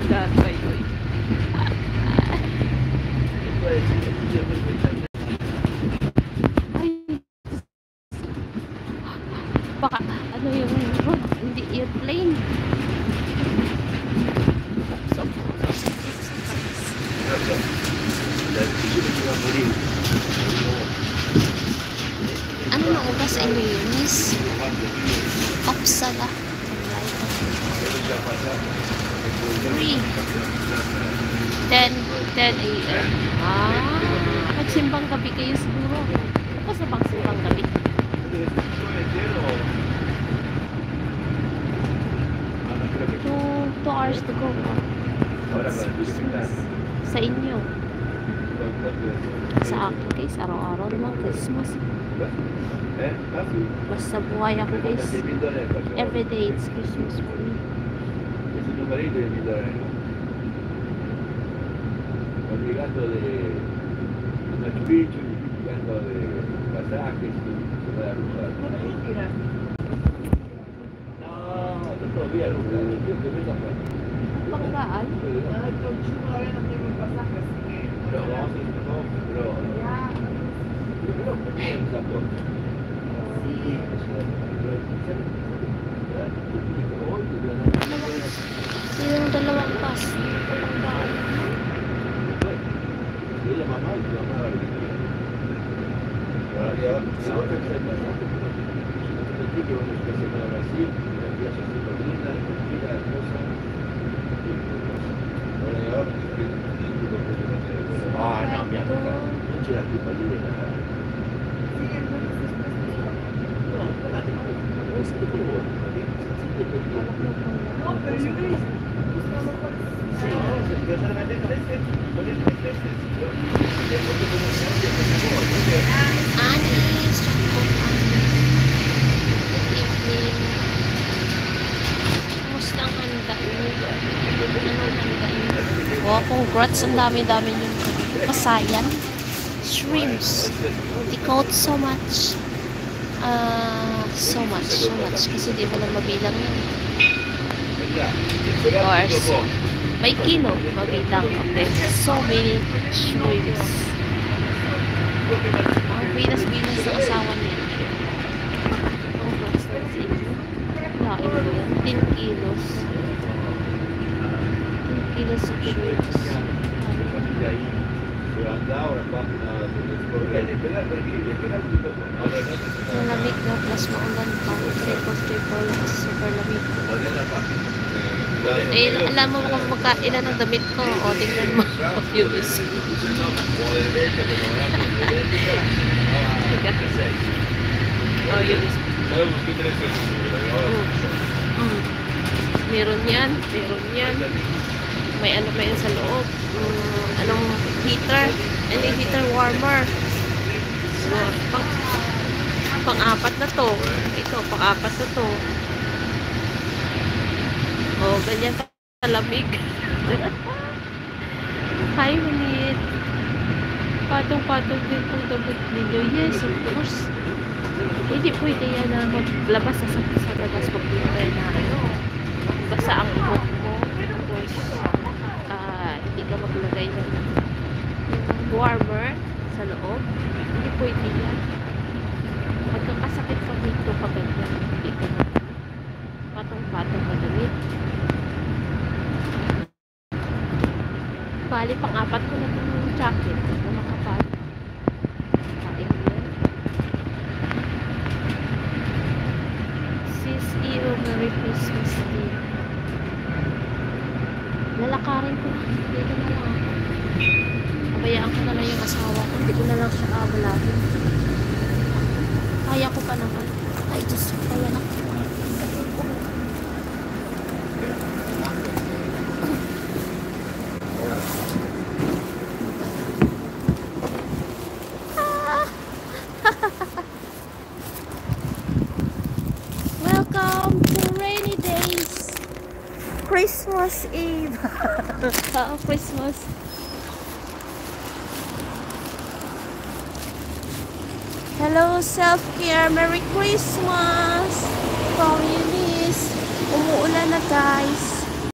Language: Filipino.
Gatay ko. Ay, baka ano yung road, hindi yung plane. Ano na oras sa inyo yun, Miss? Opsala. 3. 10 a.m. Nagsimbang gabi kayo siguro. Ako sa pagsimbang gabi. 2 hours to go. Sa inyo. Sa akin guys, araw-araw naman Christmas. Basta buhay ako guys. Everyday it's Christmas for me. Llegando de Machu Picchu, llegando de pasajes, se va a cruzar. No, todavía no, yo que me tapo. Pagkaan? Todavía no tengo el pasaje, así que... Pero vamos a ir, no, pero... Primero ponía el transporte. Yung dalawang bus. Y ella mamá y tu mamá ahora ya la otra que está en pasaje, nosotros aquí que vamos a hacer a Brasil, la empresa es súper linda, tranquila, hermosa. Ahora ya vamos a hacer no, mi amor, no c'è la più pallida. Sí, entonces no, pero yo me dice, Anis, kumusta ang handa niyo? Anong handa niyo? Wow, congrats, ang dami-dami yung kasayan. Shrimps. Ikaw so much. So much. Kasi di mo lang mabilang yun. Of course. May kilo, mabilang. Okay. So many shrimps. Ang binas-binas ng asawa niya. Congrats na sa inyo. Lain mo yan. 10 kilos. 10 kilos of shrimps. Malamig na plus maulan pa. Triple super lamig. Eh, alam mo kung ilan ang damit ko. O, tingnan mo. Yung isa. Oh, yun isa. Meron yan. May ano pa yan sa loob. Anong heater? Ano yung heater warmer? So, pang-apat na to. Ito, pang-apat na to. Oh, ganyan kalamig. Hi, Manit. Patong-patong din itong damit ninyo. Yes, of course. Hindi pwede yan na maglabas sa labas pag-winter na ano. Basta ang buhok mo. Of course, hindi ka maglagay ng warmer sa loob. Hindi pwede yan. Magkakasakit ka dito pag ganyan. Hindi ka na patong-patong ka damit. Bali, pang-apat ko na itong jacket na makapal. Kain yan. Sis Iyo, Merry Christmas Day. Lalakarin ko. Dito na lang ako. Pabayaan ko na lang yung asawa ko. Hindi ko na lang siya kaabalahin. Kaya ko pa naman. Ay, Diyos ko. Kaya na. Welcome to Rainy Days. Christmas Eve. Christmas. Hello, self-care. Merry Christmas. From Eunice. Umuulan na, guys.